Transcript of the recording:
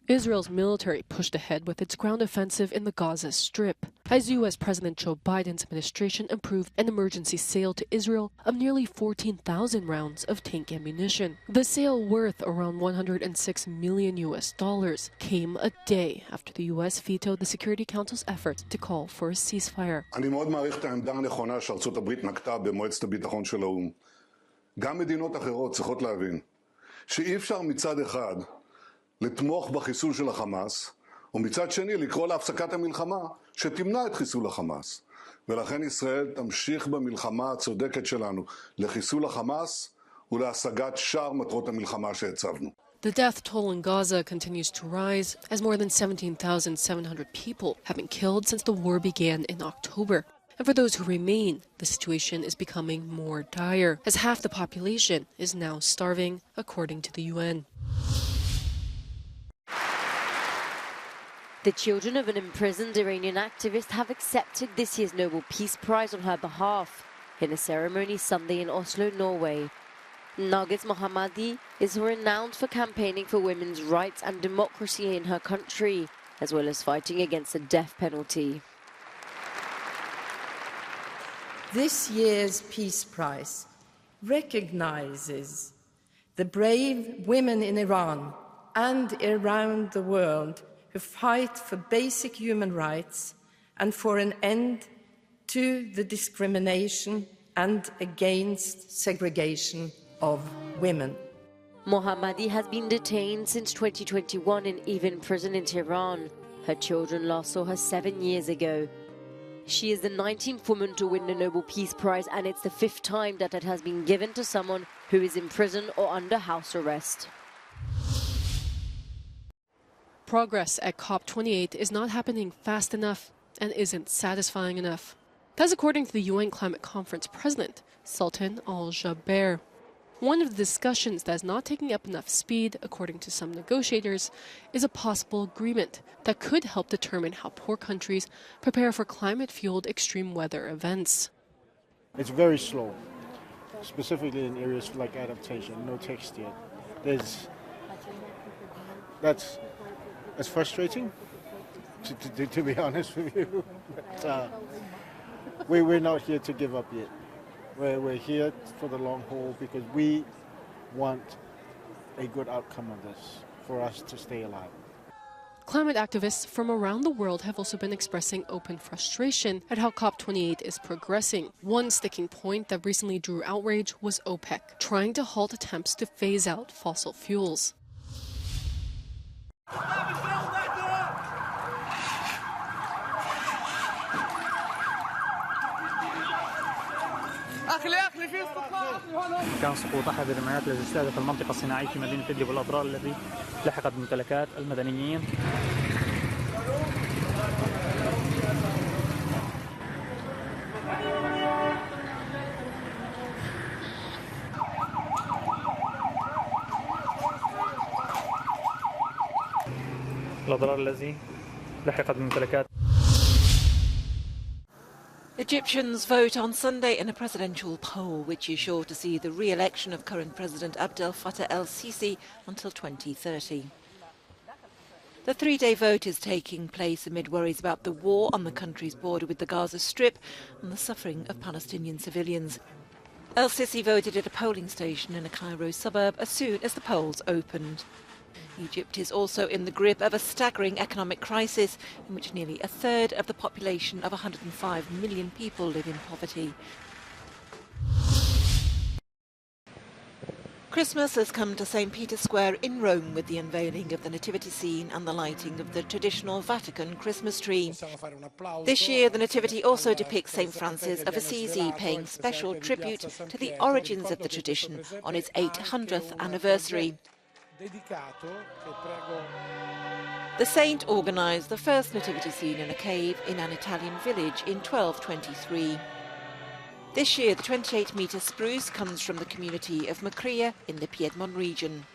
Israel's military pushed ahead with its ground offensive in the Gaza Strip, as U.S. President Joe Biden's administration approved an emergency sale to Israel of nearly 14,000 rounds of tank ammunition. The sale, worth around $106 million, came a day after the U.S. vetoed the Security Council's efforts to call for a ceasefire. אני מאוד מעריך את העמדה הנכונה שארצות הברית נקטה במועצת הביטחון של האו"ם. גם מדינות אחרות צריכות להבין שאי אפשר מצד אחד לתמוך בחיסול של החמאס, ומצד שני לקרוא להפסקת המלחמה שתמנע את חיסול החמאס. ולכן ישראל תמשיך במלחמה הצודקת שלנו לחיסול החמאס ולהשגת שאר מטרות המלחמה שהצבנו. The death toll in Gaza continues to rise, as more than 17,700 people have been killed since the war began in October. And for those who remain, the situation is becoming more dire, as half the population is now starving, according to the UN. The children of an imprisoned Iranian activist have accepted this year's Nobel Peace Prize on her behalf in a ceremony Sunday in Oslo, Norway. Nargis Mohammadi is renowned for campaigning for women's rights and democracy in her country, as well as fighting against the death penalty. This year's Peace Prize recognizes the brave women in Iran and around the world who fight for basic human rights and for an end to the discrimination and against segregation of women. Mohammadi has been detained since 2021 and even imprisoned in Tehran. Her children last saw her 7 years ago. She is the 19th woman to win the Nobel Peace Prize, and it's the 5th time that it has been given to someone who is in prison or under house arrest. Progress at COP28 is not happening fast enough and isn't satisfying enough. That's according to the UN Climate Conference President, Sultan Al-Jaber. One of the discussions that is not taking up enough speed, according to some negotiators, is a possible agreement that could help determine how poor countries prepare for climate-fueled extreme weather events. It's very slow, specifically in areas like adaptation, no text yet. That's frustrating, to be honest with you. But, we're not here to give up yet. We're here for the long haul because we want a good outcome of this for us to stay alive. Climate activists from around the world have also been expressing open frustration at how COP28 is progressing. One sticking point that recently drew outrage was OPEC, trying to halt attempts to phase out fossil fuels. كان سقوط أحد الرمايات التي استهدف المنطقة الصناعية في مدينة إدلب والأضرار التي لحقت بممتلكات المدنيين. الأضرار التي لحقت بممتلكات. Egyptians vote on Sunday in a presidential poll, which is sure to see the re-election of current President Abdel Fattah el-Sisi until 2030. The three-day vote is taking place amid worries about the war on the country's border with the Gaza Strip and the suffering of Palestinian civilians. El-Sisi voted at a polling station in a Cairo suburb as soon as the polls opened. Egypt is also in the grip of a staggering economic crisis in which nearly a third of the population of 105 million people live in poverty. Christmas has come to St. Peter's Square in Rome with the unveiling of the nativity scene and the lighting of the traditional Vatican Christmas tree. This year, the nativity also depicts St. Francis of Assisi paying special tribute to the origins of the tradition on its 800th anniversary. The saint organised the first nativity scene in a cave in an Italian village in 1223. This year, the 28-metre spruce comes from the community of Macria in the Piedmont region.